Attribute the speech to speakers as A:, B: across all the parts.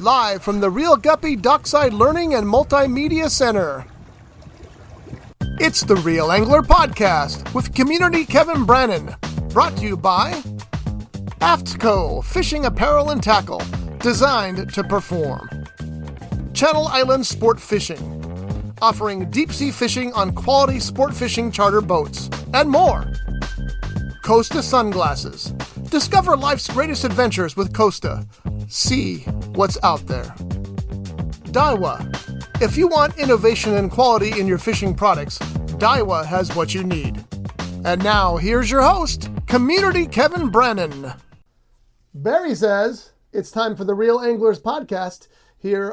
A: live from the Reel Guppy Dockside Learning and Multimedia Center. It's the Reel Angler Podcast with community Kevin Brannon, brought to you by AFTCO Fishing Apparel and Tackle, designed to perform. Channel Island Sport Fishing, offering deep-sea fishing on quality sport fishing charter boats, and more. Costa Sunglasses. Discover life's greatest adventures with Costa. See what's out there. Daiwa. If you want innovation and quality in your fishing products, Daiwa has what you need. And now, here's your host, community Kevin Brannon. Barry says it's time for the Reel Anglers Podcast here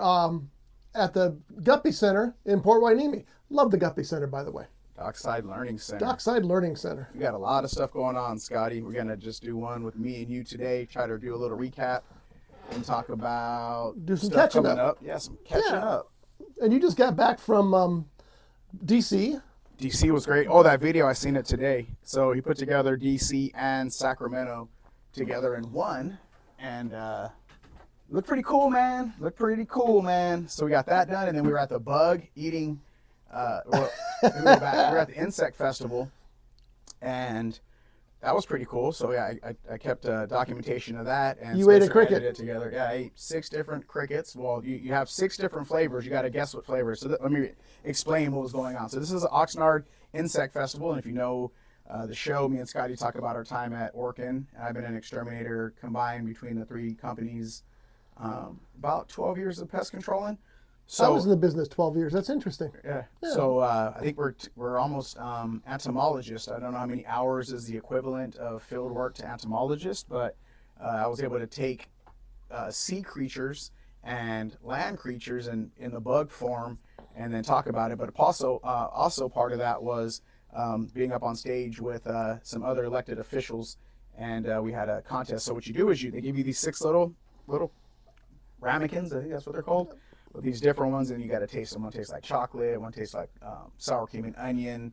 A: at the Guppy Center in Port Hueneme. Love the Guppy Center, by the way.
B: Dockside Learning Center.
A: Dockside Learning Center.
B: We got a lot of stuff going on, Scotty. We're going to just do one with me and you today, try to do a little recap and talk about
A: do some
B: stuff
A: catching
B: coming
A: up.
B: Yeah, some catching up.
A: And you just got back from DC.
B: DC was great. Oh, that video, I seen it today. So he put together DC and Sacramento together in one. And looked pretty cool, man. So we got that done. And then we were at the bug eating. We were at the insect festival, and that was pretty cool. So yeah, I kept documentation of that. And
A: you ate a cricket
B: it together. Yeah, I ate 6 different crickets. Well, you have 6 different flavors. You got to guess what flavor. So let me explain what was going on. So this is the Oxnard Insect Festival, and if you know the show, me and Scotty talk about our time at Orkin. I've been an exterminator combined between the 3 companies. About 12 years of pest controlling. So,
A: I was in the business 12 years. That's interesting.
B: Yeah. So I think we're almost entomologists. I don't know how many hours is the equivalent of field work to entomologist, but I was able to take sea creatures and land creatures in the bug form and then talk about it. But also part of that was being up on stage with some other elected officials, and we had a contest. So what you do is they give you these 6 little ramekins. I think that's what they're called. With these different ones, and you got to taste them. One tastes like chocolate, one tastes like sour cream and onion.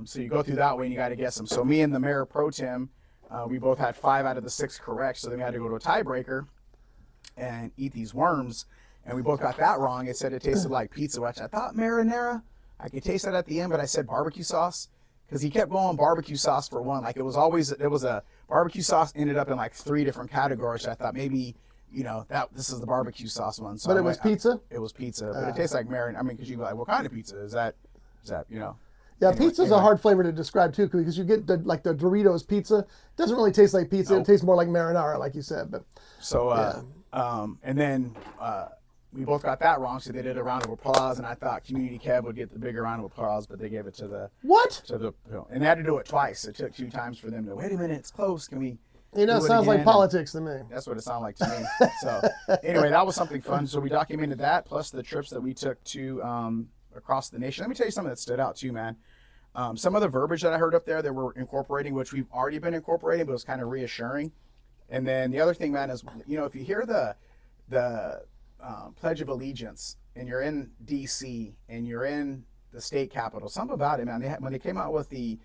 B: So you go through that way, and you got to guess them. So me and the mayor pro tem, we both had 5 out of the 6 correct. So then we had to go to a tiebreaker and eat these worms, and we both got that wrong. It said it tasted like pizza, which I thought marinara. I could taste that at the end, but I said barbecue sauce because he kept going barbecue sauce for one. Like it was a barbecue sauce ended up in like 3 different categories. I thought maybe. This is the barbecue sauce one. So
A: but it was pizza?
B: It was pizza, but it tastes like marinara. I mean, because you go like, what kind of pizza? Is that
A: Yeah,
B: anyway,
A: pizza's a hard flavor to describe too, because you get the Doritos pizza. It doesn't really taste like pizza. Nope. It tastes more like marinara, like you said. But
B: so, and then we both got that wrong, so they did a round of applause, and I thought Community Kev would get the bigger round of applause, but they gave it to the and they had to do it twice. It took 2 times for them to wait a minute, it's close. Can we?
A: It sounds like politics to me.
B: That's what it sounded like to me. So anyway, that was something fun. So we documented that, plus the trips that we took to across the nation. Let me tell you something that stood out too, man. Some of the verbiage that I heard up there that we're incorporating, which we've already been incorporating, but it was kind of reassuring. And then the other thing, man, is if you hear the Pledge of Allegiance and you're in D.C. and you're in the state capitol, something about it, man. When they came out with the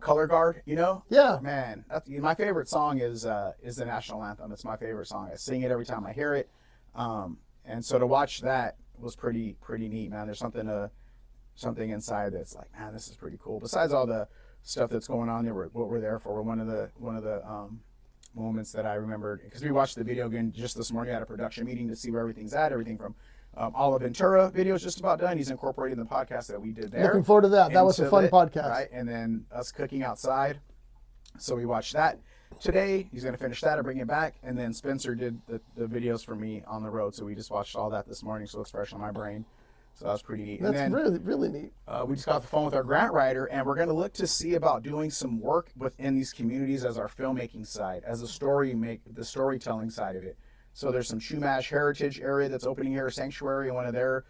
B: Color Guard,
A: Yeah.
B: Man, my favorite song is the national anthem. It's my favorite song. I sing it every time I hear it. And so to watch that was pretty neat, man. There's something inside that's like, man, this is pretty cool. Besides all the stuff that's going on there, what we're there for. One of the moments that I remembered, because we watched the video again just this morning at a production meeting to see where everything's at, everything from Olive Ventura video is just about done. He's incorporating the podcast that we did there.
A: Looking forward to that. That was a fun podcast.
B: Right, and then us cooking outside. So we watched that today. He's going to finish that and bring it back. And then Spencer did the videos for me on the road. So we just watched all that this morning. So it's fresh on my brain. So that was pretty neat.
A: That's really, really neat.
B: We just got off the phone with our grant writer, and we're going to look to see about doing some work within these communities as our filmmaking side, as the storytelling side of it. So there's some Chumash Heritage area that's opening here, a sanctuary, and one of their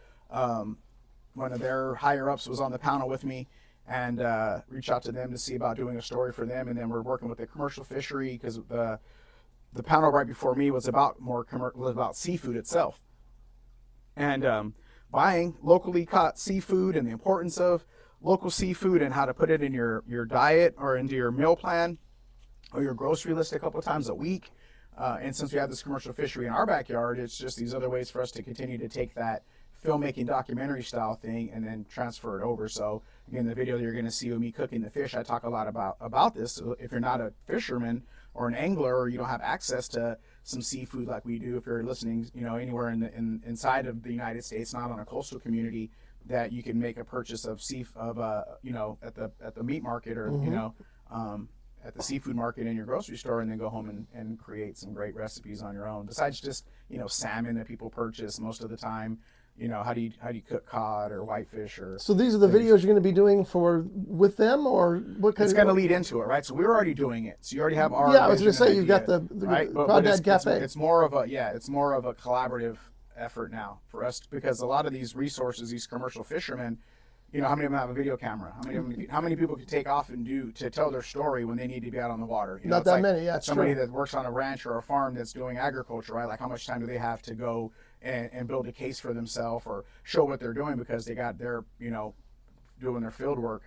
B: higher ups was on the panel with me, and reach out to them to see about doing a story for them. And then we're working with the commercial fishery, because the panel right before me was about seafood itself, and buying locally caught seafood and the importance of local seafood and how to put it in your diet or into your meal plan or your grocery list a couple of times a week. And since we have this commercial fishery in our backyard, it's just these other ways for us to continue to take that filmmaking documentary style thing and then transfer it over. So again, the video that you're going to see of me cooking the fish, I talk a lot about this. So if you're not a fisherman or an angler, or you don't have access to some seafood like we do, if you're listening, anywhere inside of the United States, not on a coastal community, that you can make a purchase of at the meat market or at the seafood market in your grocery store, and then go home and create some great recipes on your own. Besides just salmon that people purchase most of the time. How do you cook cod or whitefish or?
A: So these are the videos you're going to be doing with them, or what kind?
B: It's going to lead into it, right? So we're already doing it. So you already have our.
A: Yeah, I was going to say you've got the
B: right?
A: Crawdad Cafe.
B: It's more of a collaborative effort now for us, because a lot of these resources, these commercial fishermen, how many of them have a video camera? How many people could take off to tell their story when they need to be out on the water?
A: Not that many. Yeah, it's
B: somebody
A: true.
B: that works on a ranch or a farm that's doing agriculture, right? Like, how much time do they have to go and build a case for themselves or show what they're doing, because they got their doing their field work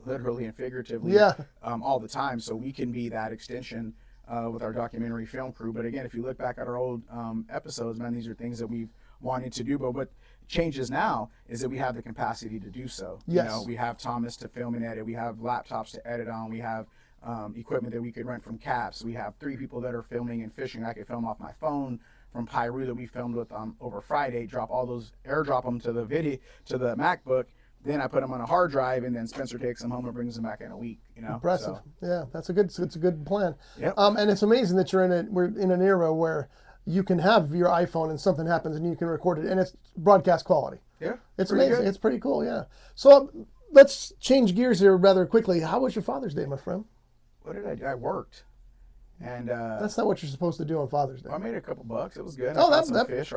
B: literally and figuratively all the time. So we can be that extension with our documentary film crew. But again, if you look back at our old episodes, man, these are things that we've wanted to do. But what changes now is that we have the capacity to do so.
A: Yes.
B: We have Thomas to film and edit. We have laptops to edit on. We have equipment that we could rent from Caps. We have 3 people that are filming and fishing. I could film off my phone from Pyru that we filmed with over Friday. Airdrop them to the MacBook. Then I put them on a hard drive, and then Spencer takes them home and brings them back in a week.
A: Impressive.
B: So,
A: yeah, it's a good plan.
B: Yep.
A: And it's amazing that we're in an era where you can have your iPhone and something happens and you can record it, and it's broadcast quality.
B: Yeah,
A: it's amazing. Good. It's pretty cool. Yeah. So let's change gears here rather quickly. How was your Father's Day, my friend?
B: What did I do? I worked. And
A: that's not what you're supposed to do on Father's Day.
B: I made a couple bucks. It was good.
A: Oh,
B: I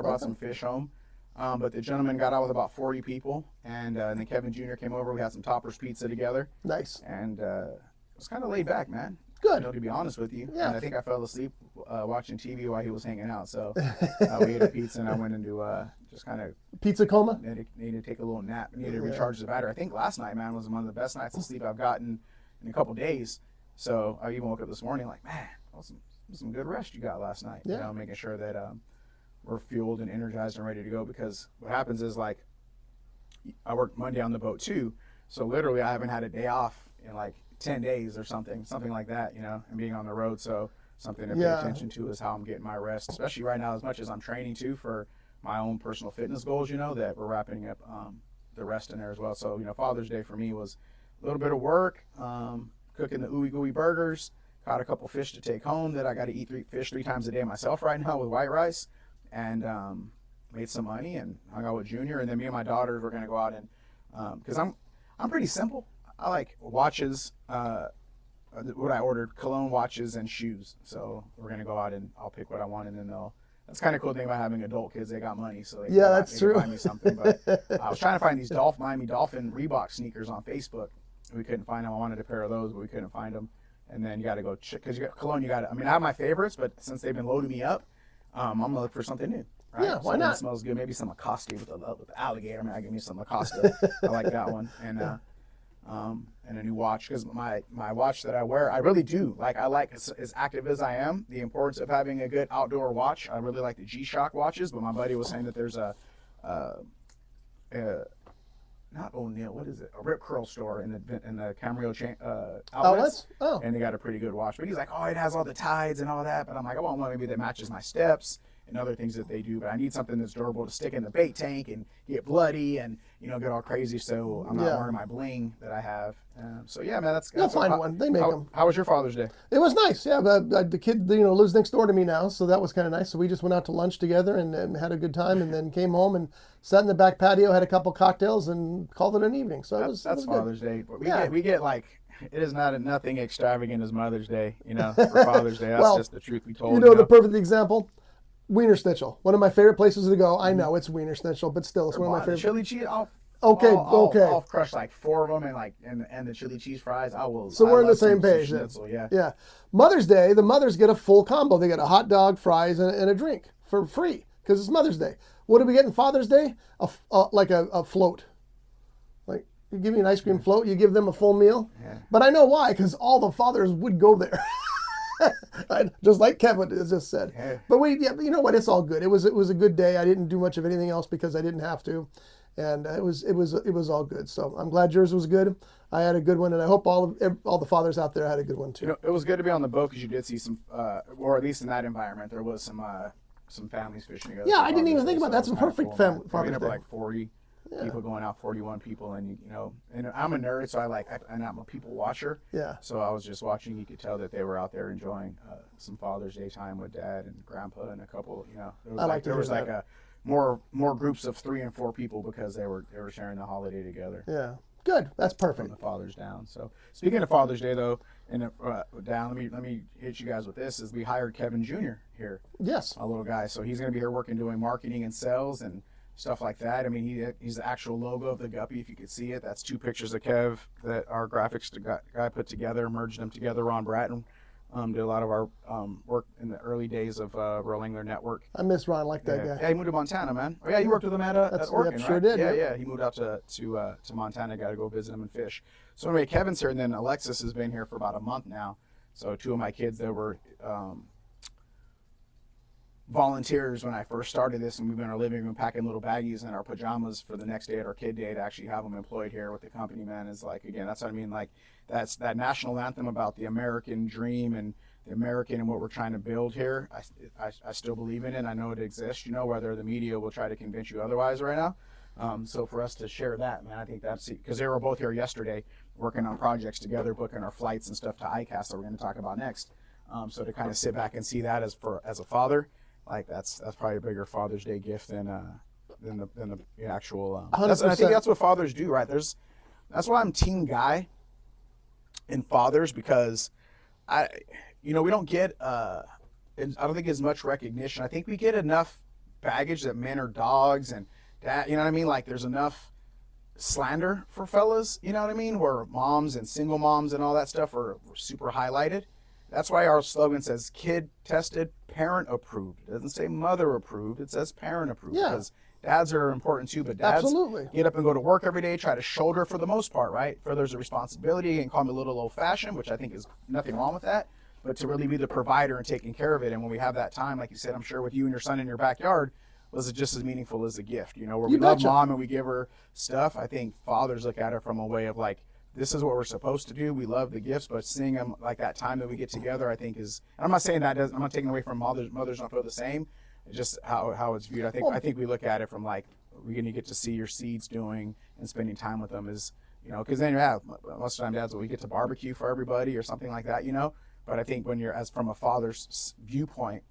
B: brought some fish home. But the gentleman got out with about 40 people, and then Kevin Jr. came over. We had some Toppers pizza together.
A: Nice.
B: And it was kind of laid back, man.
A: Good.
B: To be honest with you.
A: Yeah.
B: And I think I fell asleep watching TV while he was hanging out. So we ate a pizza, and I went into just kind of
A: pizza coma.
B: Needed to take a little nap. Needed to recharge the battery. I think last night, man, was one of the best nights of sleep I've gotten in a couple days. So I even woke up this morning like, man, some good rest you got last night.
A: Yeah.
B: Making sure that we're fueled and energized and ready to go, because what happens is, like, I worked Monday on the boat too, so literally I haven't had a day off in like 10 days or something like that, and being on the road. So something to pay attention to is how I'm getting my rest, especially right now, as much as I'm training too for my own personal fitness goals, that we're wrapping up the rest in there as well. So, Father's Day for me was a little bit of work, cooking the ooey gooey burgers, caught a couple fish to take home that I got to eat 3 times a day myself right now with white rice, and made some money and hung out with Junior. And then me and my daughters were going to go out and, because I'm pretty simple. I like watches, what I ordered, cologne, watches, and shoes. So we're going to go out and I'll pick what I want, and then that's kind of cool thing about having adult kids. They got money, so they
A: that's true.
B: Buy me something. But I was trying to find these Miami Dolphin Reebok sneakers on Facebook. We couldn't find them. I wanted a pair of those, but we couldn't find them. And then you got to go check, because you got cologne. I have my favorites, but since they've been loading me up, I'm gonna look for something new. Right?
A: Yeah, why not?
B: It smells good. Maybe some Lacoste with the alligator. I give me some Lacoste. I like that one. And a new watch, because my watch that I wear, I really do like. I like, as active as I am, the importance of having a good outdoor watch. I really like the G-Shock watches, but my buddy was saying that there's a not O'Neill, what is it? A Rip Curl store in the Camarillo outlets.
A: Oh.
B: And they got a pretty good watch. But he's like, oh, it has all the tides and all that. But I'm like, I want one maybe that matches my steps and other things that they do. But I need something that's durable to stick in the bait tank and get bloody and, get all crazy. So I'm not wearing my bling that I have. So yeah, man,
A: you'll find one. They make them.
B: How was your Father's Day?
A: It was nice. Yeah, but the kid, lives next door to me now, so that was kind of nice. So we just went out to lunch together and had a good time, and then came home and sat in the back patio, had a couple cocktails, and called it an evening. So
B: that's Father's Day. We get like, it is nothing extravagant as Mother's Day, for Father's Day. That's just the truth be told.
A: The perfect example. Wiener Schnitzel, one of my favorite places to go. I know it's Wiener Schnitzel, but still, it's one of my favorite.
B: Chili cheese.
A: Okay.
B: I'll crush like 4 of them and the chili cheese fries. I will.
A: So we're on the same page.
B: Schnitzel, yeah.
A: Yeah. Mother's Day, the mothers get a full combo. They get a hot dog, fries, and a drink for free because it's Mother's Day. What do we get on Father's Day? Like a float. Like, you give me an ice cream float, you give them a full meal.
B: Yeah.
A: But I know why, because all the fathers would go there. Just like Kevin just said.
B: Yeah.
A: But you know what? It's all good. It was a good day. I didn't do much of anything else because I didn't have to, and it was all good. So I'm glad yours was good. I had a good one, and I hope all the fathers out there had a good one too.
B: You know, it was good to be on the boat because you did see some, or at least in that environment, there was some families fishing together.
A: Yeah, I didn't even think about that. That's a perfect Father's
B: We ended up
A: Day.
B: like 40 people going out, 41 people, and and I'm a nerd, so and I'm a people watcher.
A: Yeah.
B: So I was just watching. You could tell that they were out there enjoying some Father's Day time with Dad and Grandpa and a couple. There was like a more groups of 3 and 4 people because they were sharing the holiday together.
A: Yeah. Good. That's perfect.
B: From the fathers down. So speaking of Father's Day, though, and down, let me hit you guys with this: is we hired Kevin Jr. here.
A: Yes.
B: A little guy, so he's going to be here working, doing marketing and sales and stuff like that. I mean, he's the actual logo of the Guppy. If you could see it, that's 2 pictures of Kev that our graphics guy put together, merged them together. Ron Bratton did a lot of our work in the early days of Reel Angler Network.
A: I miss Ron, like that guy.
B: Yeah, he moved to Montana, man. Oh yeah, you worked with him at Oregon,
A: sure
B: right?
A: did.
B: Yeah. He moved out to Montana. Got to go visit him and fish. So anyway, Kevin's here, and then Alexis has been here for about a month now. So 2 of my kids that were volunteers when I first started this, and we've been in our living room packing little baggies in our pajamas for the next day at our kid day to actually have them employed here with the company, man, is like, again, that's what I mean. Like, that's that national anthem about the American dream and the American and what we're trying to build here. I still believe in it. I know it exists, whether the media will try to convince you otherwise right now. So for us to share that, man, I think that's because they were both here yesterday working on projects together, booking our flights and stuff to ICAST that we're going to talk about next. So to kind of sit back and see that as a father, like that's probably a bigger Father's Day gift than the actual. I think that's what fathers do, right? That's why I'm team guy in fathers, because we don't get I don't think as much recognition. I think we get enough baggage that men are dogs and that, you know what I mean? Like there's enough slander for fellas, you know what I mean? Where moms and single moms and all that stuff are super highlighted. That's why our slogan says kid tested, parent approved. It doesn't say mother approved. It says parent approved.
A: Yeah.
B: Because dads are important too, but dads
A: Absolutely.
B: get up and go to work every day, try to shoulder for the most part, right? For there's a responsibility, and call me a little old fashioned, which I think is nothing wrong with that, but to really be the provider and taking care of it. And when we have that time, like you said, I'm sure with you and your son in your backyard, was it just as meaningful as a gift, where we love mom and we give her stuff. I think fathers look at it from a way of like, this is what we're supposed to do. We love the gifts, but seeing them like that time that we get together, I think is, and I'm not saying that I'm not taking away from mothers don't feel the same. It's just how it's viewed. I think we look at it from like, we're going to get to see your seeds doing and spending time with them is, because then most of the time dads, we get to barbecue for everybody or something like that, but I think when you're as from a father's viewpoint,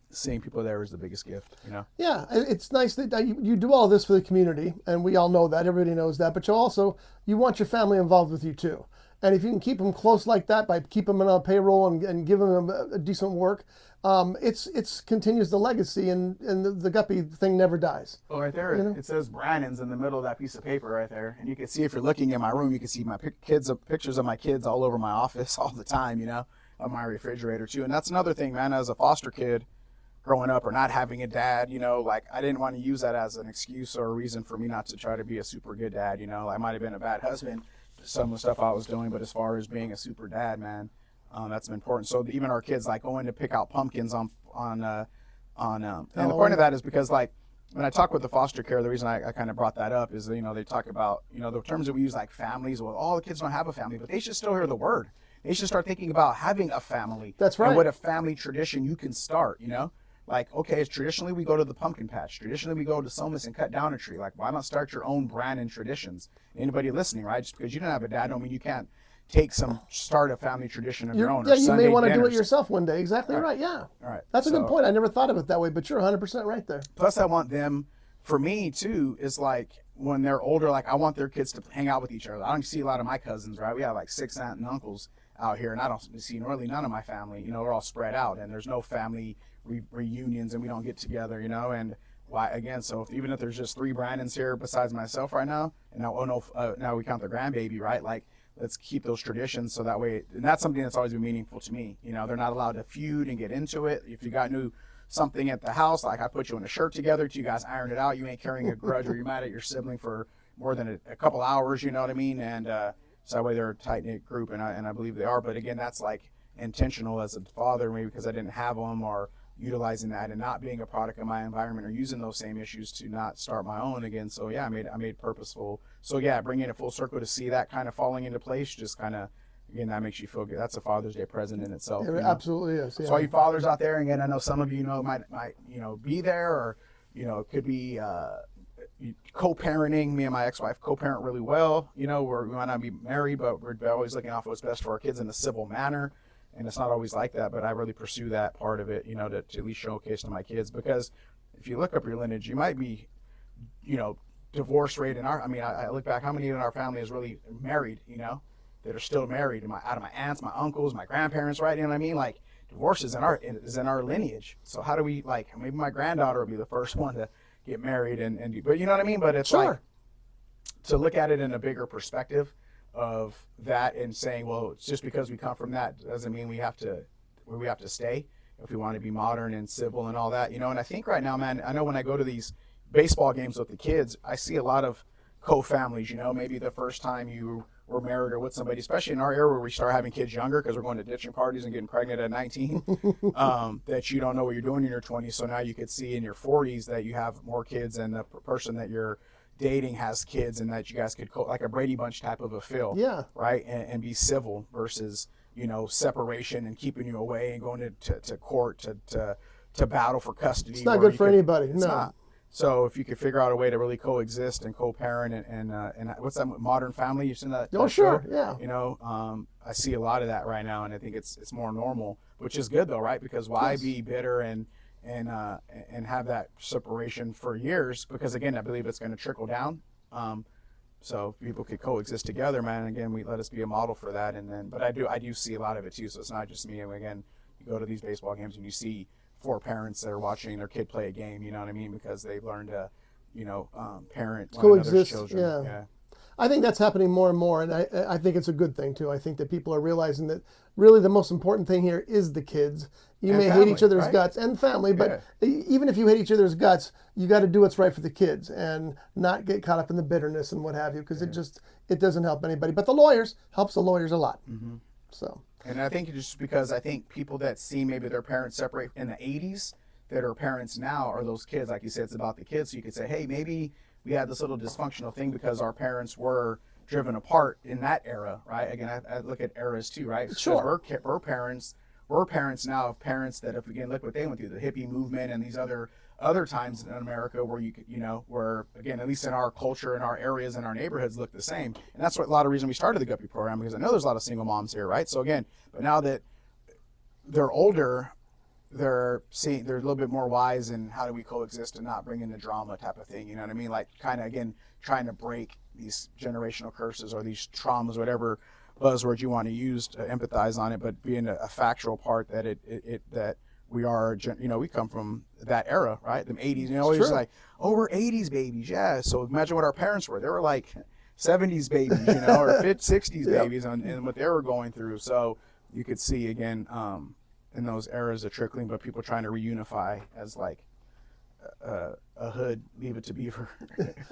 B: seeing people there is the biggest gift,
A: Yeah, it's nice that you do all this for the community, and we all know that. Everybody knows that. But you want your family involved with you too. And if you can keep them close like that by keeping them on payroll and giving them a decent work, it's continues the legacy, and the Guppy thing never dies.
B: Well, right there, it says Brannon's in the middle of that piece of paper right there. And you can see, if you're looking in my room, you can see my pictures of my kids all over my office all the time, on my refrigerator too. And that's another thing, man, as a foster kid, growing up or not having a dad, like I didn't want to use that as an excuse or a reason for me not to try to be a super good dad. I might have been a bad husband, some of the stuff I was doing, but as far as being a super dad, man, that's important. So even our kids, like going to pick out pumpkins and the point of that is because like when I talk with the foster care, the reason I kind of brought that up is, they talk about, the terms that we use like families. Well, all the kids don't have a family, but they should still hear the word. They should start thinking about having a family.
A: That's right.
B: And what a family tradition you can start, Like, okay, traditionally we go to the pumpkin patch. Traditionally we go to Somas and cut down a tree. Like, why not start your own brand and traditions? Anybody listening, right? Just because you don't have a dad don't mean you can't start a family tradition of your own.
A: Yeah, you may want to do it yourself one day. Exactly right, yeah.
B: All right.
A: That's a good point. I never thought of it that way, but you're 100% right there.
B: Plus, I want them, for me too, is like when they're older, like I want their kids to hang out with each other. I don't see a lot of my cousins, right? We have like 6 aunts and uncles out here, and I don't see really none of my family. We're all spread out, and there's no family reunions, and we don't get together, and why again? So even if there's just 3 Brandons here besides myself right now, and now we count the grandbaby, right? Like, let's keep those traditions so that way, and that's something that's always been meaningful to me. They're not allowed to feud and get into it. If you got something at the house, like I put you in a shirt together, you guys iron it out. You ain't carrying a grudge or you're mad at your sibling for more than a couple hours. You know what I mean? And so that way they're a tight knit group, and I believe they are. But again, that's like intentional as a father, maybe because I didn't have them, or utilizing that and not being a product of my environment, or using those same issues to not start my own again. So yeah, I made purposeful. So yeah, bringing it full circle to see that kind of falling into place, just kind of, again, that makes you feel good. That's a Father's Day present in itself.
A: It absolutely is. Yeah.
B: So all you fathers out there, again, I know some of you might be there, or it could be co-parenting. Me and my ex-wife co-parent really well. We might not be married, but we're always looking out for what's best for our kids in a civil manner. And it's not always like that, but I really pursue that part of it, to at least showcase to my kids. Because if you look up your lineage, you might be, divorce rate I look back, how many in our family is really married, that are still married, out of my aunts, my uncles, my grandparents, right? You know what I mean? Like, divorce is in our lineage. So how do we, maybe my granddaughter will be the first one to get married and do, but you know what I mean? But it's
A: sure.
B: To look at it in a bigger perspective of that, and saying, well, it's just because we come from that doesn't mean we have to stay if we want to be modern and civil and all that, And I think right now, man, I know when I go to these baseball games with the kids, I see a lot of co-families, maybe the first time you were married or with somebody, especially in our era where we start having kids younger because we're going to ditching parties and getting pregnant at 19, that you don't know what you're doing in your 20s. So now you could see in your 40s that you have more kids, and the person that you're dating has kids, and that you guys could like a Brady Bunch type of a feel, right, and be civil versus separation and keeping you away and going to court to battle for custody.
A: It's not good for anybody.
B: It's not. So if you could figure out a way to really coexist and co-parent and what's that, Modern Family? You've seen that?
A: Oh, sure,
B: show? Yeah. I see a lot of that right now, and I think it's more normal, which is good though, right? Because why be bitter and have that separation for years? Because again, I believe it's going to trickle down. So people could coexist together, man. And again, let us be a model for that. But I do see a lot of it too. So it's not just me. And again, you go to these baseball games and you see 4 parents that are watching their kid play a game. You know what I mean? Because they've learned to, parent one another's children. Yeah.
A: I think that's happening more and more, and I think it's a good thing too. I think that people are realizing that really the most important thing here is the kids. You may hate each other's guts and family, but even if you hate each other's guts, you got to do what's right for the kids and not get caught up in the bitterness and what have you, because it doesn't help anybody. But the lawyers helps the lawyers a lot. Mm-hmm. So.
B: And I think just because I think people that see maybe their parents separate in the 80s that are parents now are those kids. Like you said, it's about the kids. So you could say, hey, maybe we had this little dysfunctional thing because our parents were driven apart in that era, right? Again, I look at eras too, right?
A: Sure.
B: We're parents now of parents that, if again, look what they went through, the hippie movement and these other times in America where where again, at least in our culture, in our areas, in our neighborhoods, look the same. And that's what a lot of reason we started the Guppy program, because I know there's a lot of single moms here, right? So again, but now that they're older, they're a little bit more wise in how do we coexist and not bring in the drama type of thing. You know what I mean? Like kind of, again, trying to break these generational curses or these traumas, whatever buzzword you want to use to empathize on it, but being a factual part that that we are, we come from that era, right? The 80s, it's like, oh, we're 80s babies. Yeah. So imagine what our parents were. They were like 70s babies, or 60s babies and what they were going through. So you could see again, in those eras of trickling, but people trying to reunify as like a hood, leave it to Beaver.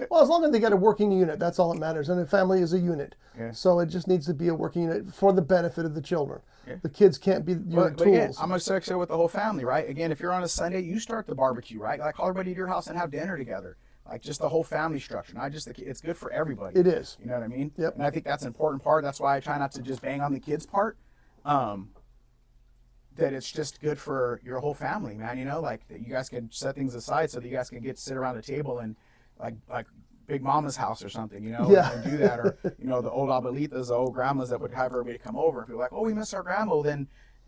A: Well, as long as they got a working unit, that's all that matters. And the family is a unit.
B: Yeah.
A: So it just needs to be a working unit for the benefit of the children. Yeah. The kids can't be your tools.
B: Again, I'm going to say with the whole family, right? Again, if you're on a Sunday, you start the barbecue, right? Like call everybody to your house and have dinner together. Like just the whole family structure, not just the kids. It's good for everybody.
A: It is.
B: You know what I mean?
A: Yep.
B: And I think that's an important part. That's why I try not to just bang on the kids part. That it's just good for your whole family, man. Like that you guys can set things aside so that you guys can sit around a table and like Big Mama's house or something, and do that. Or, the old abuelitas, the old grandmas that would have everybody come over and be like, oh, we miss our grandma.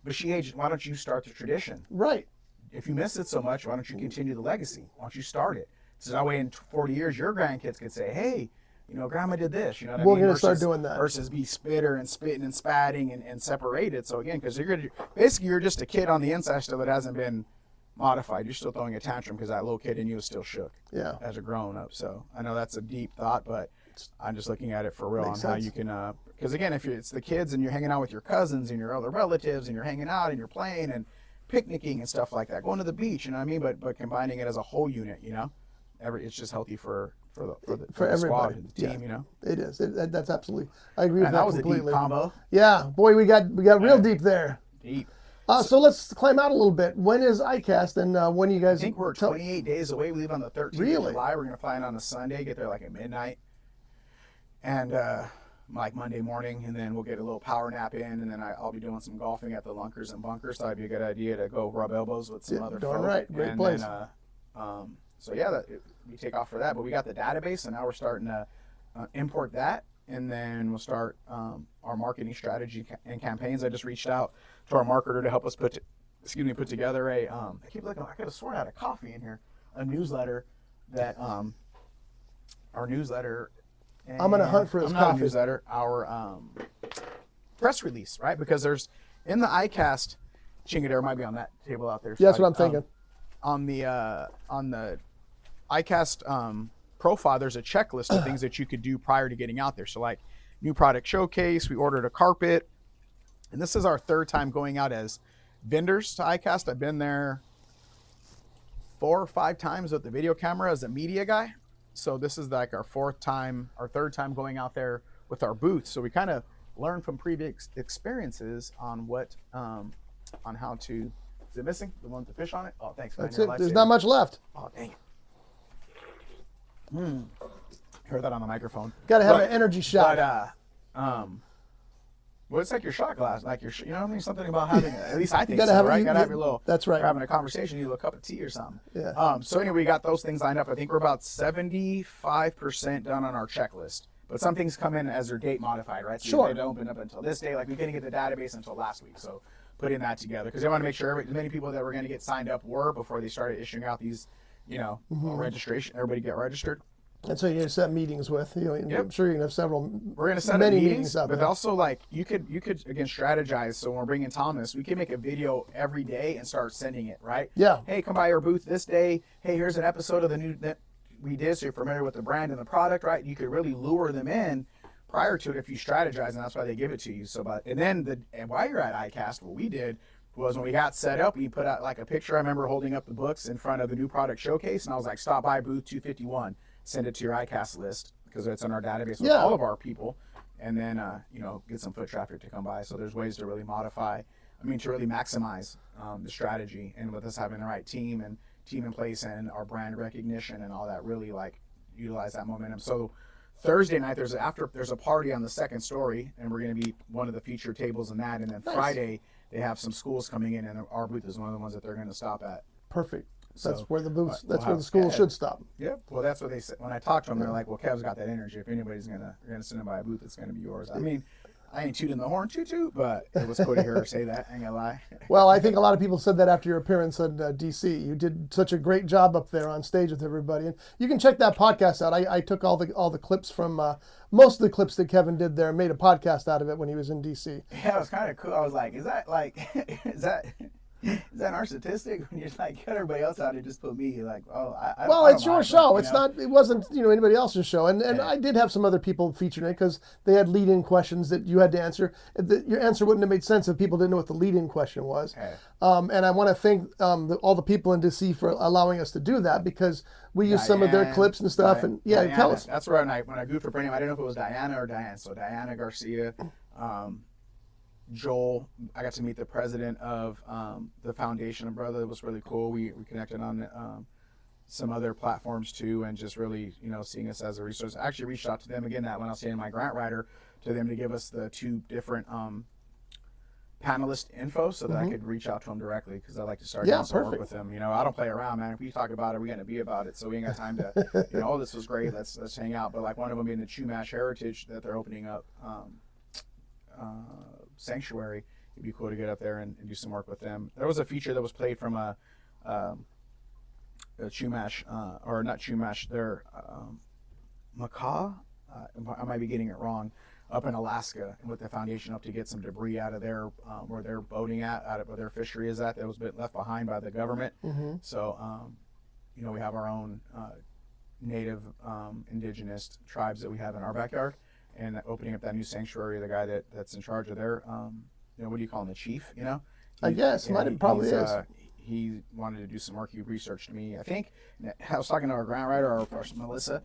B: But she aged. Why don't you start the tradition?
A: Right.
B: If you miss it so much, why don't you continue the legacy? Why don't you start it? So that way in 40 years, your grandkids could say, hey, grandma did this, what
A: We're going to start doing that.
B: Versus be spitter and spitting and spatting and separated. So again, because you're just a kid on the inside still that hasn't been modified. You're still throwing a tantrum because that little kid in you is still shook as a grown up. So I know that's a deep thought, but I'm just looking at it for real on how you can, because again, if it's the kids and you're hanging out with your cousins and your other relatives and you're hanging out and you're playing and picnicking and stuff like that, going to the beach, but combining it as a whole unit, it's just healthy for the squad, the team,
A: It is. That's absolutely. I agree with that
B: was
A: completely.
B: A deep combo.
A: Yeah, boy, we got real deep there.
B: Eat.
A: So let's climb out a little bit. When is ICAST, and when you guys?
B: I think we're 28 days away. We leave on the 13th
A: Really?
B: of July. We're going to fly in on a Sunday, get there like at midnight, and like Monday morning, and then we'll get a little power nap in, and then I'll be doing some golfing at the Lunkers and Bunkers. So it'd be a good idea to go rub elbows with some other
A: darn
B: folk.
A: right. Great
B: and
A: place.
B: Then, so yeah, we take off for that. But we got the database, and now we're starting to import that, and then we'll start our marketing strategy and campaigns. I just reached out to our marketer to help us put together a. I keep looking. I could have sworn I had a coffee in here. A newsletter that our newsletter.
A: I'm gonna hunt for his
B: not
A: coffee.
B: A newsletter. Our press release, right? Because there's in the ICAST. Chingadera might be on that table out there.
A: Yeah, that's what I'm thinking.
B: On the ICAST profile, there's a checklist of things that you could do prior to getting out there. So like new product showcase, we ordered a carpet, and this is our third time going out as vendors to ICAST. I've been there 4 or 5 times with the video camera as a media guy. So this is like our third time going out there with our booth. So we kind of learn from previous experiences on what, on how to. Is it missing? The one with the fish on it? Oh, thanks.
A: That's it. There's not much left.
B: Oh, dang it. Heard that on the microphone.
A: Got to have an energy shot.
B: But well, it's like your shot glass, like you know what I mean? Something about having, at least I think
A: Gotta
B: so,
A: have-
B: right?
A: you-
B: Gotta have your little.
A: that's right.
B: Having a conversation, you need a cup of tea or something.
A: Yeah.
B: So anyway, we got those things lined up. I think we're about 75% done on our checklist. But some things come in as their date modified, right? So
A: Sure.
B: They don't open up until this day. Like we didn't get the database until last week, so putting that together because they want to make sure as many people that were going to get signed up were before they started issuing out these, registration. Everybody get registered.
A: And so you set meetings with. I'm sure you're gonna have several.
B: We're gonna set
A: many
B: up
A: meetings out
B: but
A: there.
B: also like you could again strategize. So when we're bringing Thomas, we can make a video every day and start sending it, right?
A: Yeah.
B: Hey, come by our booth this day. Hey, here's an episode of the new that we did, so you're familiar with the brand and the product, right? You could really lure them in prior to it if you strategize, and that's why they give it to you. So, and while you're at ICAST, what we did was when we got set up, we put out like a picture. I remember holding up the books in front of the new product showcase, and I was like, stop by booth 251. Send it to your ICAST list because it's in our database with all of our people, and then get some foot traffic to come by. So there's ways to really to really maximize the strategy, and with us having the right team in place and our brand recognition and all that, really like utilize that momentum. So Thursday night there's a party on the second story, and we're going to be one of the featured tables in that, and then
A: Nice.
B: Friday they have some schools coming in, and our booth is one of the ones that they're going to stop at.
A: Perfect.
B: So,
A: That's where the booths.
B: we'll
A: That's where
B: have
A: the school
B: Kev.
A: should stop.
B: Yep. Well, that's what they said when I talked to them. They're like, "Well, Kev's got that energy. If anybody's gonna send him by a booth, it's gonna be yours." I mean, I ain't tooting the horn toot, but it was cool to hear her say that. I ain't gonna lie.
A: Well, I think a lot of people said that after your appearance at DC. You did such a great job up there on stage with everybody, and you can check that podcast out. I took all the clips from most of the clips that Kevin did there and made a podcast out of it when he was in DC.
B: Yeah, it was kind of cool. I was like, "Is that our statistic?" When you're like, cut everybody else out and just put me, like, oh, I
A: Well,
B: don't
A: it's your
B: mind,
A: show.
B: but,
A: It's not. It wasn't anybody else's show. And
B: Yeah.
A: I did have some other people featured in it because they had lead-in questions that you had to answer. Your answer wouldn't have made sense if people didn't know what the lead-in question was.
B: Okay.
A: And I want to thank all the people in DC for allowing us to do that because we used some of their
B: Diane,
A: clips and stuff.
B: Diane,
A: And yeah,
B: Diana.
A: tell us.
B: That's where when I goofed for her name, I didn't know if it was Diana or Diane. So Diana Garcia. Joel, I got to meet the president of the foundation, brother. It was really cool. We connected on some other platforms too, and just really, seeing us as a resource. I actually reached out to them again that when I was saying my grant writer to them to give us the 2 different panelist info so that I could reach out to them directly because I like to start doing some work with them. I don't play around, man. If we talk about it, we're gonna be about it. So we ain't got time to, oh, this was great. Let's hang out. But like one of them being the Chumash Heritage that they're opening up. Sanctuary, it'd be cool to get up there and do some work with them. There was a feature that was played from a Chumash, or not Chumash, they're Macaw, I might be getting it wrong, up in Alaska with the foundation up to get some debris out of their where they're boating out of where their fishery is at that was left behind by the government. So we have our own native indigenous tribes that we have in our backyard, and opening up that new sanctuary, the guy that's in charge of their what do you call him, the chief,
A: I guess probably is.
B: He wanted to do some work. He researched me. I think I was talking to our grant writer, our Melissa.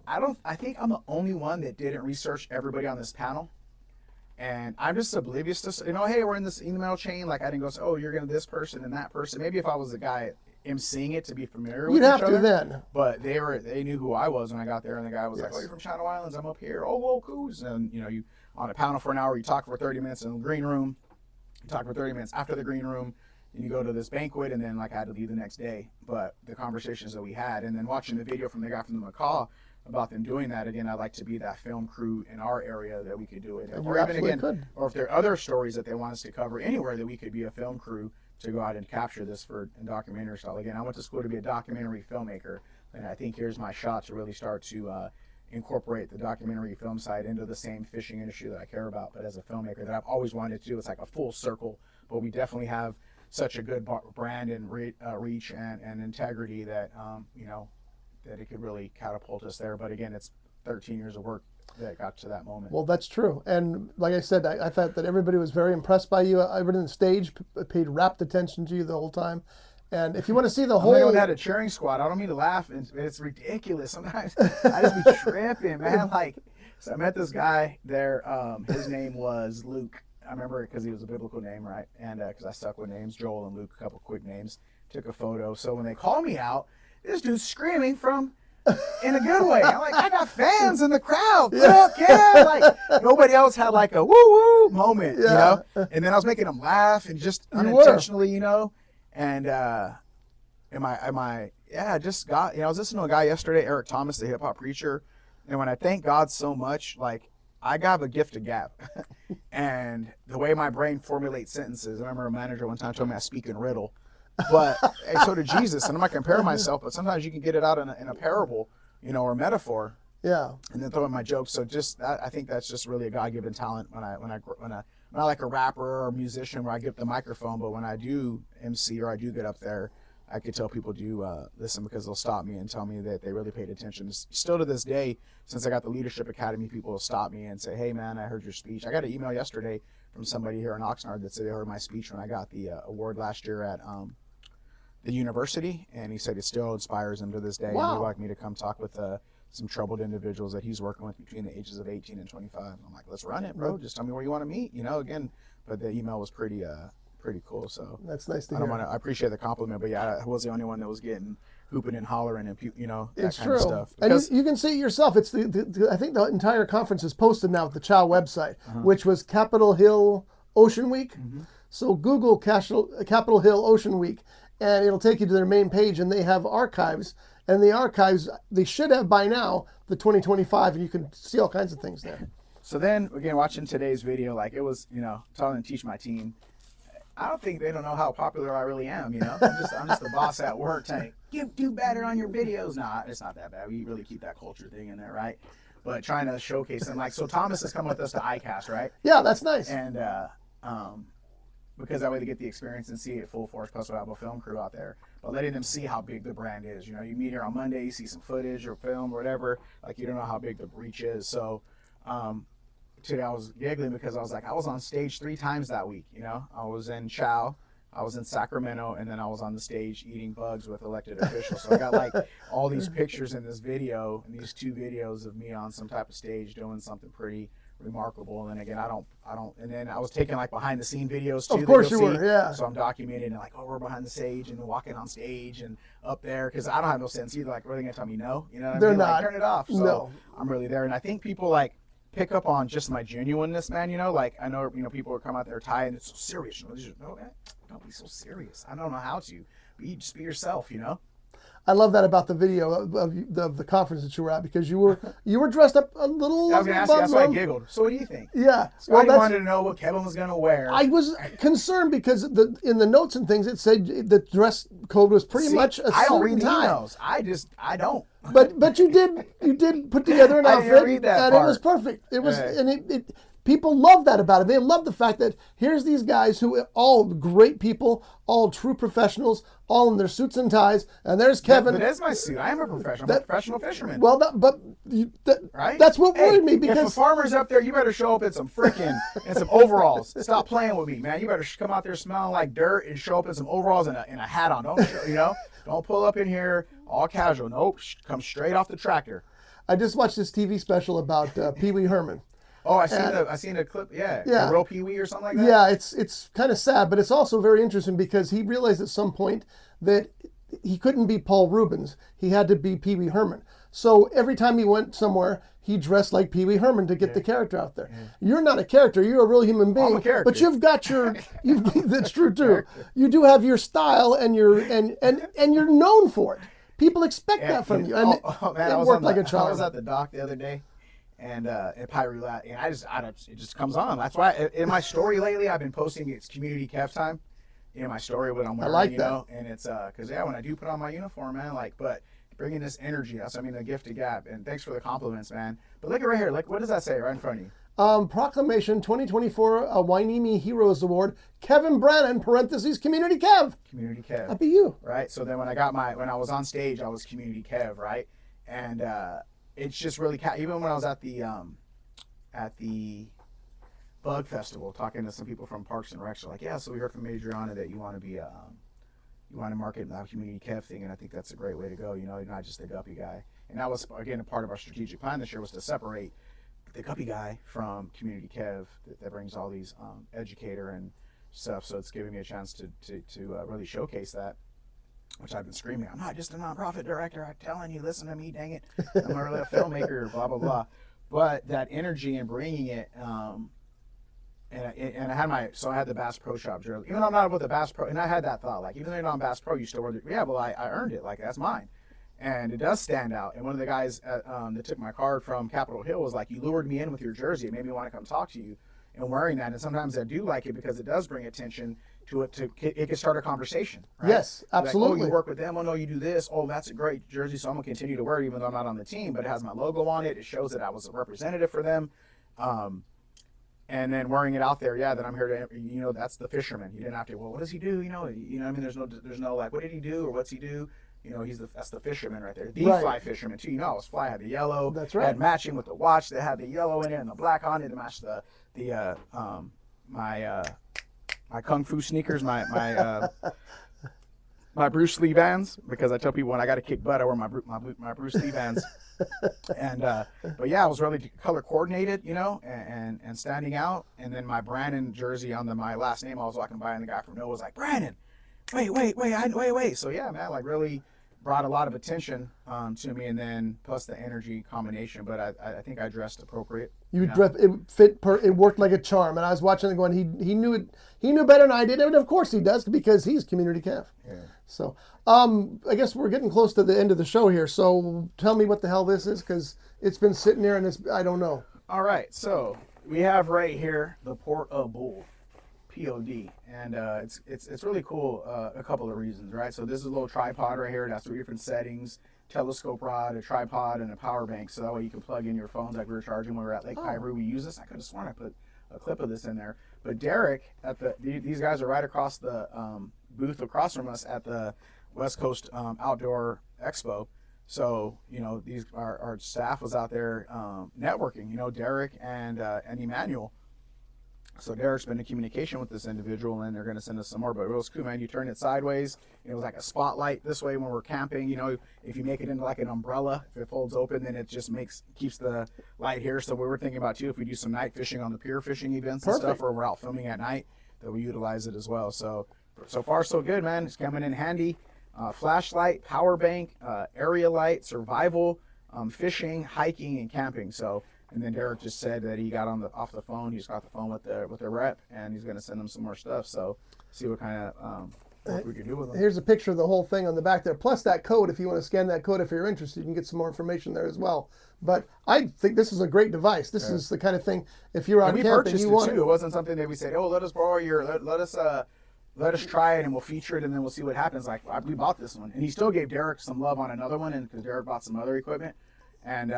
B: I think I'm the only one that didn't research everybody on this panel. And I'm just oblivious to, hey, we're in this email chain. Like I didn't go, oh, you're going to this person and that person. Maybe if I was the guy emceeing it to be familiar with each other.
A: You'd have to then.
B: But they knew who I was when I got there, and the guy was like, oh, you're from Channel Islands, I'm up here. Oh, well, cool. And you on a panel for an hour, you talk for 30 minutes in the green room, you talk for 30 minutes after the green room, and you go to this banquet, and then like I had to leave the next day. But the conversations that we had, and then watching the video from the guy from the Macaw about them doing that, again, I'd like to be that film crew in our area that we could do it. Or even again, or if there are other stories that they want us to cover anywhere, that we could be a film crew to go out and capture this in documentary style. Again, I went to school to be a documentary filmmaker, and I think here's my shot to really start to incorporate the documentary film side into the same fishing industry that I care about, but as a filmmaker that I've always wanted to do. It's like a full circle, but we definitely have such a good brand and reach and integrity that, that it could really catapult us there. But again, it's 13 years of work that got to that moment.
A: Well, that's true. And like I said, I thought that everybody was very impressed by you. Everybody on the stage paid rapt attention to you the whole time. And if you want to see the whole...
B: I had a cheering squad. I don't mean to laugh. It's ridiculous. Sometimes I just be tripping, man. So I met this guy there. His name was Luke. I remember it because he was a biblical name, right? And because I stuck with names, Joel and Luke, a couple quick names. Took a photo. So when they call me out, this dude's screaming from... in a good way. I'm like, I got fans in the crowd. Look, yeah. Like nobody else had like a woo woo moment, And then I was making them laugh and just unintentionally, And I was listening to a guy yesterday, Eric Thomas, the hip hop preacher, and when I thank God so much, like I got a gift of gab, and the way my brain formulates sentences. I remember a manager one time told me I speak in riddle. But and so did Jesus, and I'm not comparing myself, but sometimes you can get it out in a parable, or a metaphor.
A: Yeah.
B: And then throw in my jokes. So I think that's just really a God-given talent when I like a rapper or a musician where I get the microphone, but when I do MC or I do get up there, I could tell people do listen because they'll stop me and tell me that they really paid attention. Still to this day, since I got the Leadership Academy, people will stop me and say, hey man, I heard your speech. I got an email yesterday from somebody here in Oxnard that said they heard my speech when I got the award last year at the university, and he said it still inspires him to this day.
A: Wow.
B: And he'd like me to come talk with some troubled individuals that he's working with between the ages of 18 and 25. I'm like, let's run it, bro. Just tell me where you want to meet, again. But the email was pretty cool. So
A: that's nice to hear.
B: I appreciate the compliment, but yeah, I was the only one that was getting hooping and hollering and that
A: it's
B: kind
A: true.
B: of stuff.
A: And you can see it yourself. It's I think the entire conference is posted now at the Chow website, which was Capitol Hill Ocean Week. Mm-hmm. So Google Capitol Hill Ocean Week, and it'll take you to their main page, and they have archives. And the archives, they should have by now the 2025, and you can see all kinds of things there.
B: So then, again, watching today's video, like it was, telling to teach my team. I don't think they don't know how popular I really am, I'm just the boss at work saying, do better on your videos. Nah, it's not that bad. We really keep that culture thing in there, right? But trying to showcase them. So Thomas has come with us to ICAST, right?
A: Yeah, that's nice.
B: And because that way they get the experience and see it full force, plus we'll have a film crew out there. But letting them see how big the brand is. You meet here on Monday, you see some footage or film or whatever, like you don't know how big the reach is. So today I was giggling because I was like, I was on stage 3 times that week, I was in Chow, I was in Sacramento, and then I was on the stage eating bugs with elected officials. So I got like all these pictures in this video, and these 2 videos of me on some type of stage doing something pretty remarkable. And then again, I don't and then I was taking like behind the scene videos too.
A: Of course you were, yeah.
B: So I'm documenting and like, oh, we're behind the stage and walking on stage and up there, because I don't have no sense either. Like, are they gonna tell me no?
A: They're not.
B: Like, turn it off. So
A: no.
B: I'm really there, and I think people like pick up on just my genuineness, man. Like I know people will come out there tired and it's so serious. No, man, don't be so serious. I don't know how to. Just be yourself,
A: I love that about the video of the conference that you were at, because you were dressed up a little.
B: I was going to ask you, that's why I giggled. So what do you think?
A: Yeah.
B: Scotty wanted to know what Kevin was going to wear.
A: I was concerned because in the notes and things it said the dress code was pretty much a suit and tie.
B: I don't read the emails. I don't.
A: But you did put together an outfit,
B: read that
A: and
B: part.
A: It was perfect. It was, and it people love that about it. They love the fact that here's these guys who all great people, all true professionals, all in their suits and ties, and there's Kevin.
B: But that's my suit. I am a professional. I'm a professional fisherman.
A: Well,
B: right?
A: That's what worried me, because
B: if a farmer's up there, you better show up in some some overalls. Stop playing with me, man. You better come out there smelling like dirt and show up in some overalls and a hat on. Don't pull up in here all casual. Nope, come straight off the tractor.
A: I just watched this TV special about Pee Wee Herman.
B: Oh, I seen a clip. Yeah,
A: Yeah.
B: A Real Pee Wee or something like that.
A: Yeah, it's kind of sad, but it's also very interesting because he realized at some point that he couldn't be Paul Rubens. He had to be Pee Wee Herman. So every time he went somewhere, he dressed like Pee Wee Herman to get the character out there. You're not a character; you're a real human being.
B: I'm a character.
A: But you've got that's true too. You do have your style, and you're known for it. People expect that from you. And
B: man,
A: it worked like a charm.
B: I was at the dock the other day, and at Pyrolat, and it just comes on. That's why in my story lately, I've been posting it's Community Kev time. In my story, what I'm wearing,
A: like
B: you
A: that.
B: know, and it's because when I do put on my uniform, man, but bringing this energy, the gift to Gap, and thanks for the compliments, man. But look at right here, what does that say right in front of you?
A: Proclamation 2024 Wainimi Heroes Award, Kevin Brannon, parentheses, Community Kev.
B: Community Kev.
A: That'd be you.
B: Right? So then when I was on stage, I was Community Kev, right? And it's just really, even when I was at the Bug Festival, talking to some people from Parks and Recs, are like, yeah, so we heard from Adriana that you want to be, you want to market the Community Kev thing, and I think that's a great way to go, you know, you're not just the Guppy guy. And that was, again, a part of our strategic plan this year was to separate the Guppy guy from Community Kev that brings all these educator and stuff. So it's giving me a chance to really showcase that, which I've been screaming. I'm not just a nonprofit director. I'm telling you, listen to me, dang it. I'm really a filmmaker, blah, blah, blah. But that energy and bringing it, and I had the Bass Pro Shop jersey. Even though I'm not with the Bass Pro, and I had that thought, like, even though you're not on Bass Pro, you still wear I earned it. Like, that's mine. And it does stand out. And one of the guys that took my card from Capitol Hill was like, you lured me in with your jersey. It made me want to come talk to you. And wearing that, and sometimes I do like it because it does bring attention to it. It can start a conversation. Right?
A: Yes, absolutely.
B: Like, oh, you work with them. Oh, no, you do this. Oh, that's a great jersey, so I'm going to continue to wear it even though I'm not on the team. But it has my logo on it. It shows that I was a representative for them. And then wearing it out there, that I'm here to, you know, that's the fisherman. You didn't have to, well, what does he do? You know what I mean? There's no like, what did he do or what's he do? You know, that's the fisherman right there. The fly fisherman too. You know, his fly had the yellow.
A: That's right.
B: Had matching with the watch that had the yellow in it and the black on it to match my kung fu sneakers, my Bruce Lee Vans, because I tell people when I got to kick butt, I wear my Bruce Lee Vans. And but yeah, I was really color coordinated, you know, and standing out. And then my Brannon jersey on my last name, I was walking by and the guy from Noah was like, Brannon, wait. So yeah, man, like really brought a lot of attention to me, and then plus the energy combination. But I think I dressed appropriate.
A: It worked like a charm, and I was watching it going, he knew it. He knew better than I did, and of course he does because he's Community Kev.
B: Yeah.
A: So I guess we're getting close to the end of the show here. So tell me what the hell this is, because it's been sitting there and I don't know.
B: All right, so we have right here the Port of Bull, POD, and it's really cool. A couple of reasons, right? So this is a little tripod right here. It has 3 different settings: telescope rod, a tripod, and a power bank. So that way you can plug in your phones like we were charging when we were at Lake Pyru. We use this. I could have sworn I put a clip of this in there. But Derek these guys are right across the booth across from us at the West Coast Outdoor Expo. So, you know, our staff was out there networking, you know, Derek and Emmanuel. So Derek's been in communication with this individual, and they're going to send us some more. But it was cool, man. You turn it sideways. It was like a spotlight this way when we're camping. You know, if you make it into like an umbrella, if it folds open, then it just keeps the light here. So we were thinking about, too, if we do some night fishing on the pier fishing events and stuff, or we're out filming at night, that we utilize it as well. So far, so good, man. It's coming in handy. Flashlight, power bank, area light, survival, fishing, hiking, and camping. So, and then Derek just said that he got off the phone. He's got the phone with the rep, and he's going to send them some more stuff. So, see what kind of work we can do with them.
A: Here's a picture of the whole thing on the back there. Plus that code, if you want to scan that code, if you're interested, you can get some more information there as well. But I think this is a great device. This is the kind of thing, if you're out camping,
B: purchased
A: you want
B: it too. It wasn't something that we said, oh, let us borrow let us try it and we'll feature it and then we'll see what happens. Like, we bought this one, and he still gave Derek some love on another one, and because Derek bought some other equipment, and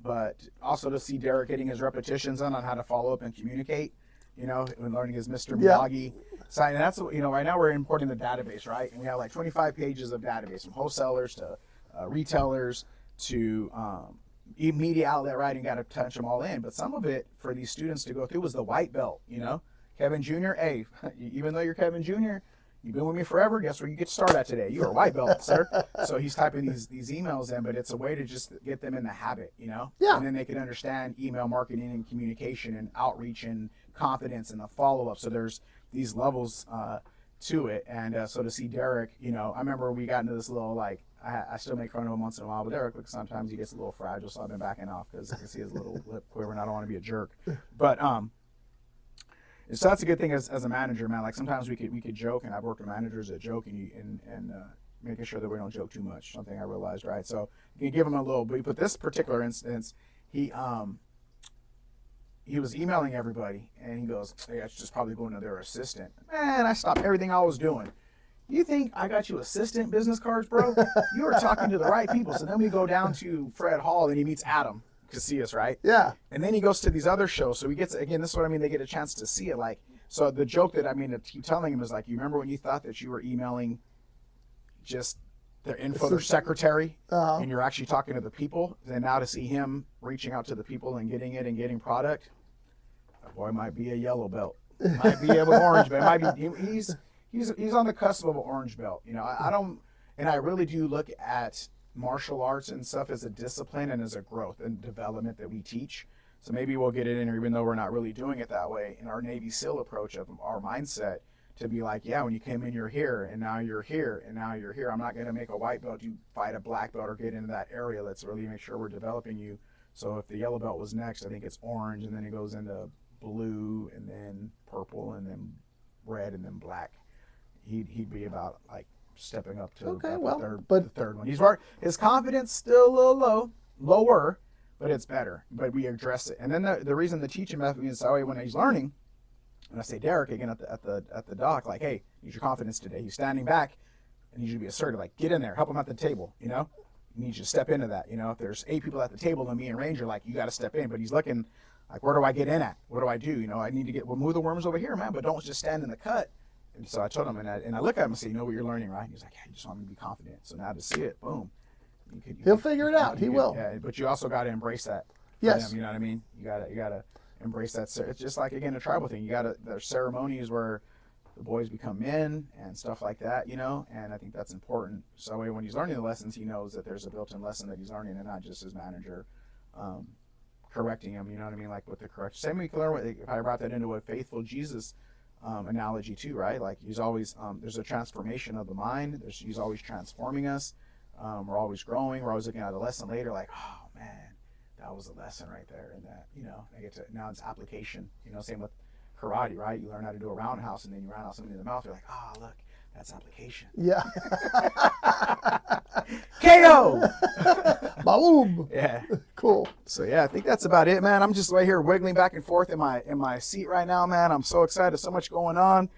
B: but also to see Derek getting his repetitions on how to follow up and communicate, you know, and learning his Mr. Miyagi side. And that's, you know, right now we're importing the database, right? And we have like 25 pages of database from wholesalers to retailers to media outlet, right? And got to touch them all in. But some of it for these students to go through was the white belt, you know. Kevin Jr., hey, even though you're Kevin Jr., you've been with me forever. Guess where you get to start at today? You're a white belt, sir. So he's typing these emails in, but it's a way to just get them in the habit, you know?
A: Yeah.
B: And then they can understand email marketing and communication and outreach and confidence and the follow-up. So there's these levels to it. And so to see Derek, you know, I remember we got into this little, like, I still make fun of him once in a while, but Derek, look, sometimes he gets a little fragile, so I've been backing off because I can see his little lip quiver, and I don't want to be a jerk. But so that's a good thing as a manager, man. Like sometimes we could joke, and I've worked with managers that joke and making sure that we don't joke too much. Something I realized, right? So you can give him a little. But this particular instance, he was emailing everybody, and he goes, "Hey, I should just probably go into their assistant." Man, I stopped everything I was doing. You think I got you assistant business cards, bro? You were talking to the right people. So then we go down to Fred Hall, and he meets Adam Casillas, right?
A: Yeah.
B: And then he goes to these other shows. So he gets, again, this is what I mean, they get a chance to see it. Like, so the joke that I mean to keep telling him is like, you remember when you thought that you were emailing just their info, their secretary, and you're actually talking to the people? And now to see him reaching out to the people and getting it and getting product, that boy might be a yellow belt. Might be an orange belt. Might be, he's on the cusp of an orange belt. You know, I don't, and I really do look at martial arts and stuff as a discipline and as a growth and development that we teach. So maybe we'll get it in, even though we're not really doing it that way, in our Navy SEAL approach of our mindset to be like, yeah, when you came in, you're here, and now you're here, and now you're here. I'm not going to make a white belt you fight a black belt or get into that area. Let's really make sure we're developing you. So if the yellow belt was next, I think it's orange, and then it goes into blue, and then purple, and then red, and then black. He'd be about like stepping up to the third one. His confidence still a little lower, but it's better. But we address it. And then the reason the teaching method is that way when he's learning, and I say Derek again at the dock, like, hey, need your confidence today. He's standing back, and you should be assertive, like, get in there, help him at the table, you know? You need you to step into that, you know? If there's 8 people at the table and me and Ranger, like, you got to step in. But he's looking like, where do I get in at? What do I do? You know, I need to we'll move the worms over here, man, but don't just stand in the cut. And so I told him, and I look at him and say, you know what you're learning, right? And he's like, yeah, you just want me to be confident. So now to see it, boom.
A: He'll figure it out. He will.
B: Yeah, but you also got to embrace that.
A: Yes.
B: Him, you know what I mean? You gotta embrace that. It's just like, again, a tribal thing. There's ceremonies where the boys become men and stuff like that, you know? And I think that's important. So when he's learning the lessons, he knows that there's a built-in lesson that he's learning and not just his manager correcting him, you know what I mean? Like with the correction. Same way you can learn, if I brought that into a faithful Jesus analogy too, right? Like he's always, there's a transformation of the mind. He's always transforming us. We're always growing. We're always looking at a lesson later like, oh man, that was a lesson right there. And that, you know, now it's application, you know, same with karate, right? You learn how to do a roundhouse and then you roundhouse somebody in the mouth. You're like, oh, look, that's application.
A: Yeah.
B: KO.
A: Boom.
B: Yeah.
A: Cool.
B: So yeah, I think that's about it, man. I'm just right here wiggling back and forth in my seat right now, man. I'm so excited. So much going on.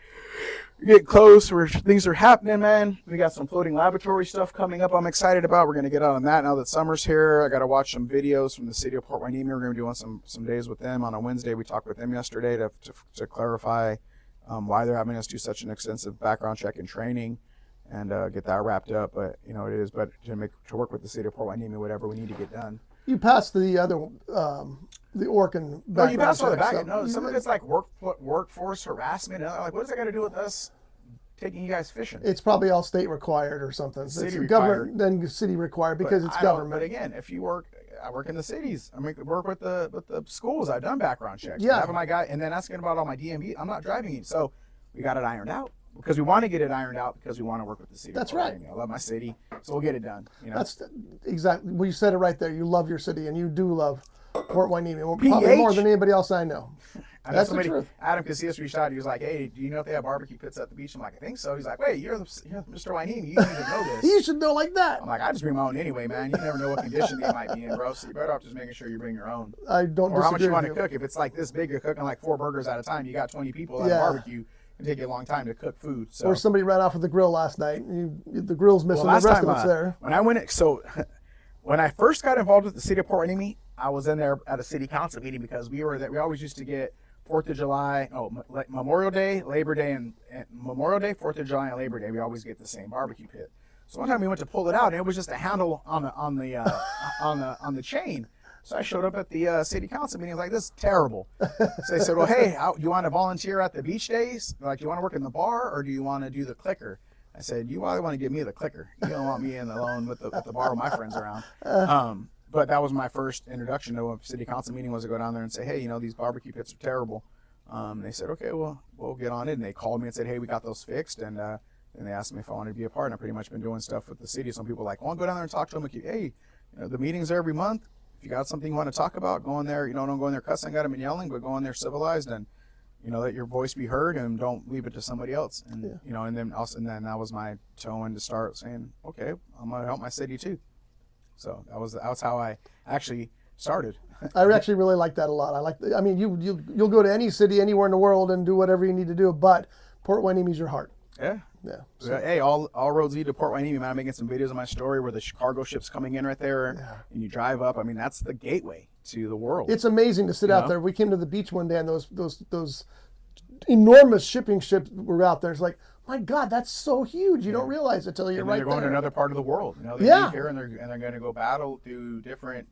B: We're getting close. Things are happening, man. We got some floating laboratory stuff coming up I'm excited about. We're going to get on that now that summer's here. I got to watch some videos from the city of Port Hueneme. We're going to be doing some days with them on a Wednesday. We talked with them yesterday to clarify why they're having us do such an extensive background check and training and get that wrapped up. But, you know, it is, but to work with the city of Port Hueneme, whatever we need to get done.
A: You passed the other, the Orkin background.
B: No, you passed all the
A: check,
B: back. No, some of it's like workforce harassment. Like, what does that got to do with us taking you guys fishing?
A: It's probably all state required or something.
B: City
A: required. Government, then city required because it's government.
B: But again, if you I work in the cities. I work with the schools. I've done background checks.
A: Yeah.
B: Having my guy, and then asking about all my DMV. I'm not driving it, so we got it ironed out. Because we want to get it ironed out because we want to work with the city.
A: That's right.
B: I love my city, so we'll get it done. You know?
A: That's exactly. Well, you said it right there. You love your city, and you do love Port Hueneme, probably more than anybody else I know. That's the truth.
B: Adam Casillas reached out. He was like, "Hey, do you know if they have barbecue pits at the beach?" I'm like, "I think so." He's like, "Wait, you're Mr. Hueneme. You need to know this."
A: You should know like that.
B: I'm like, "I just bring my own anyway, man. You never know what condition they might be in, bro. So you better off just making sure you bring your own."
A: I don't.
B: Or how much you want to cook. If it's like this big, you're cooking like 4 burgers at a time. You got 20 people at a barbecue. It take you a long time to cook food. So.
A: Or somebody ran off with the grill last night. The grill's missing. The rest of it's there.
B: When I first got involved with the city of Port Hueneme, I was in there at a city council meeting because we always used to get 4th of July, Memorial Day, Labor Day, and Memorial Day, 4th of July, and Labor Day. We always get the same barbecue pit. So one time we went to pull it out, and it was just a handle on the chain. So I showed up at the city council meeting. I was like, this is terrible. So they said, well, hey, do you want to volunteer at the beach days? They're like, do you want to work in the bar or do you want to do the clicker? I said, you probably want to give me the clicker. You don't want me alone with the bar with my friends around. But that was my first introduction to a city council meeting, was to go down there and say, hey, these barbecue pits are terrible. They said, okay, well, we'll get on it. And they called me and said, hey, we got those fixed. And they asked me if I wanted to be a part. And I've pretty much been doing stuff with the city. Some people are like, well, I'll go down there and talk to them. Like, hey, the meetings are every month. If you got something you want to talk about, go in there. Don't go in there cussing at them and yelling, but go in there civilized and, let your voice be heard and don't leave it to somebody else. And, and then that was my tone to start saying, okay, I'm going to help my city too. So that was how I actually started.
A: I actually really like that a lot. You'll go to any city anywhere in the world and do whatever you need to do, but Port Huenemy's your heart.
B: Yeah.
A: Yeah.
B: So, hey, all roads lead to Port Hueneme. Man, I'm making some videos of my story where the cargo ship's coming in right there, and you drive up. That's the gateway to the world.
A: It's amazing to sit out there. We came to the beach one day, and those enormous shipping ships were out there. It's like, my God, that's so huge. You don't realize it till you're right there.
B: They're going to another part of the world. They leave here and they're going to go battle through different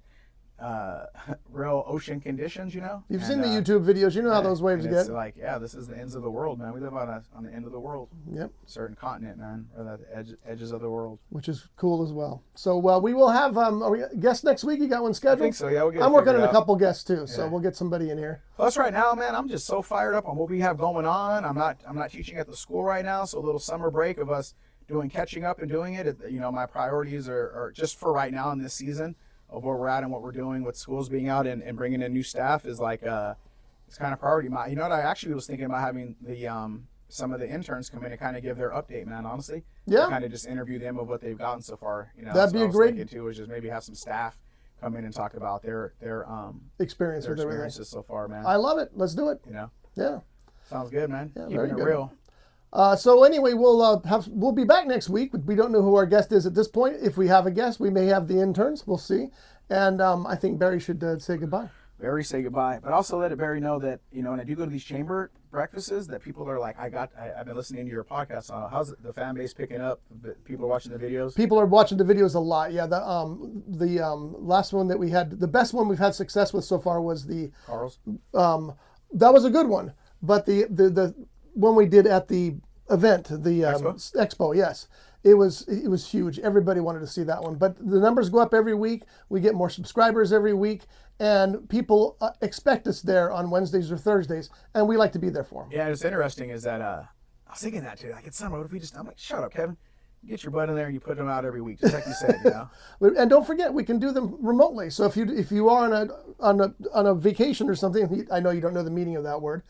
B: real ocean conditions.
A: You've seen the YouTube videos. You know how those waves get.
B: It's like, this is the ends of the world, man. We live on the end of the world.
A: Yep.
B: Certain continent, man, or the edges of the world.
A: Which is cool as well. So we will have guests next week. You got one scheduled?
B: I think so. Yeah, we'll get.
A: I'm working on a couple guests too, so we'll get somebody in here.
B: Plus, right now, man, I'm just so fired up on what we have going on. I'm not teaching at the school right now, so a little summer break of us catching up and doing it. My priorities are just for right now in this season of where we're at and what we're doing with schools being out and bringing in new staff is like it's kind of priority. What I actually was thinking about having the some of the interns come in and kind of give their update, man. Honestly, kind of just interview them of what they've gotten so far.
A: That'd be a great.
B: Thinking too is just maybe have some staff come in and talk about their
A: experiences
B: so far, man.
A: I love it. Let's do it. Yeah.
B: Sounds good, man.
A: Yeah,
B: Keeping it real.
A: So anyway, we'll be back next week. We don't know who our guest is at this point. If we have a guest, we may have the interns. We'll see. And I think Barry should say goodbye.
B: Barry, say goodbye. But also let Barry know that, when I do go to these chamber breakfasts, that people are like, I've been listening to your podcast. How's the fan base picking up? People are watching the videos? People
A: are watching the videos a lot. Yeah, the last one that we had, the best one we've had success with so far was the
B: Carl's.
A: That was a good one. But the one we did at the event, the expo, yes. It was huge. Everybody wanted to see that one. But the numbers go up every week. We get more subscribers every week. And people expect us there on Wednesdays or Thursdays. And we like to be there for them.
B: Yeah, it's interesting is that I was thinking that too. Like it's summer, what if we I'm like, shut up, Kevin. Get your butt in there and you put them out every week, just like you said,
A: And don't forget, we can do them remotely. So if you are on a vacation or something, I know you don't know the meaning of that word,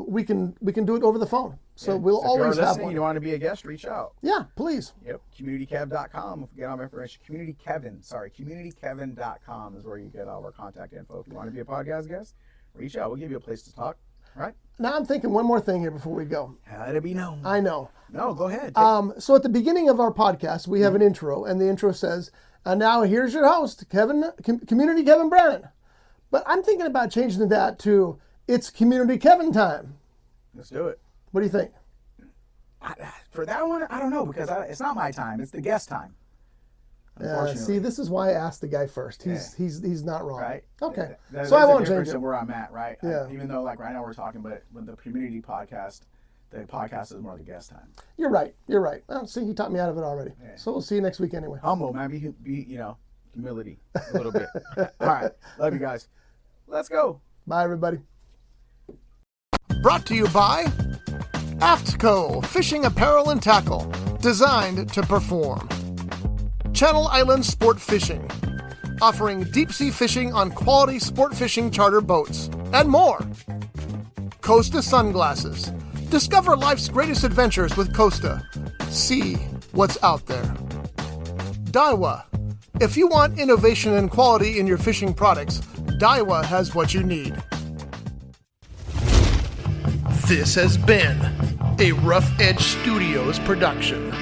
A: we can do it over the phone. So we'll always have one.
B: You want to be a guest, reach out.
A: Yeah, please.
B: Yep, communitykev.com. Get all my information. communitykevin.com is where you get all of our contact info. If you want to be a podcast guest, reach out. We'll give you a place to talk. Right.
A: Now I'm thinking one more thing here before we go.
B: Let it be known.
A: I know.
B: No, go ahead.
A: So at the beginning of our podcast, we have an intro, and the intro says, "And now here's your host, Community Kevin Brannon." But I'm thinking about changing that to "It's Community Kevin time."
B: Let's do it.
A: What do you think?
B: For that one, I don't know because it's not my time; it's the guest time.
A: See, this is why I asked the guy first. He's not wrong.
B: Right.
A: Okay.
B: So
A: I won't change it.
B: Where I'm at, right?
A: Yeah.
B: Even though like right now we're talking, but with the community podcast, the podcast is more the guest time.
A: You're right. Well, see, he taught me out of it already. Yeah. So we'll see you next week anyway.
B: Humble, man. Be humility a little bit. All right. Love you guys. Let's go.
A: Bye, everybody. Brought to you by AFTCO Fishing Apparel and Tackle, designed to perform. Channel Island Sport Fishing, offering deep-sea fishing on quality sport fishing charter boats, and more. Costa Sunglasses. Discover life's greatest adventures with Costa. See what's out there. Daiwa. If you want innovation and quality in your fishing products, Daiwa has what you need. This has been a Rough Edge Studios production.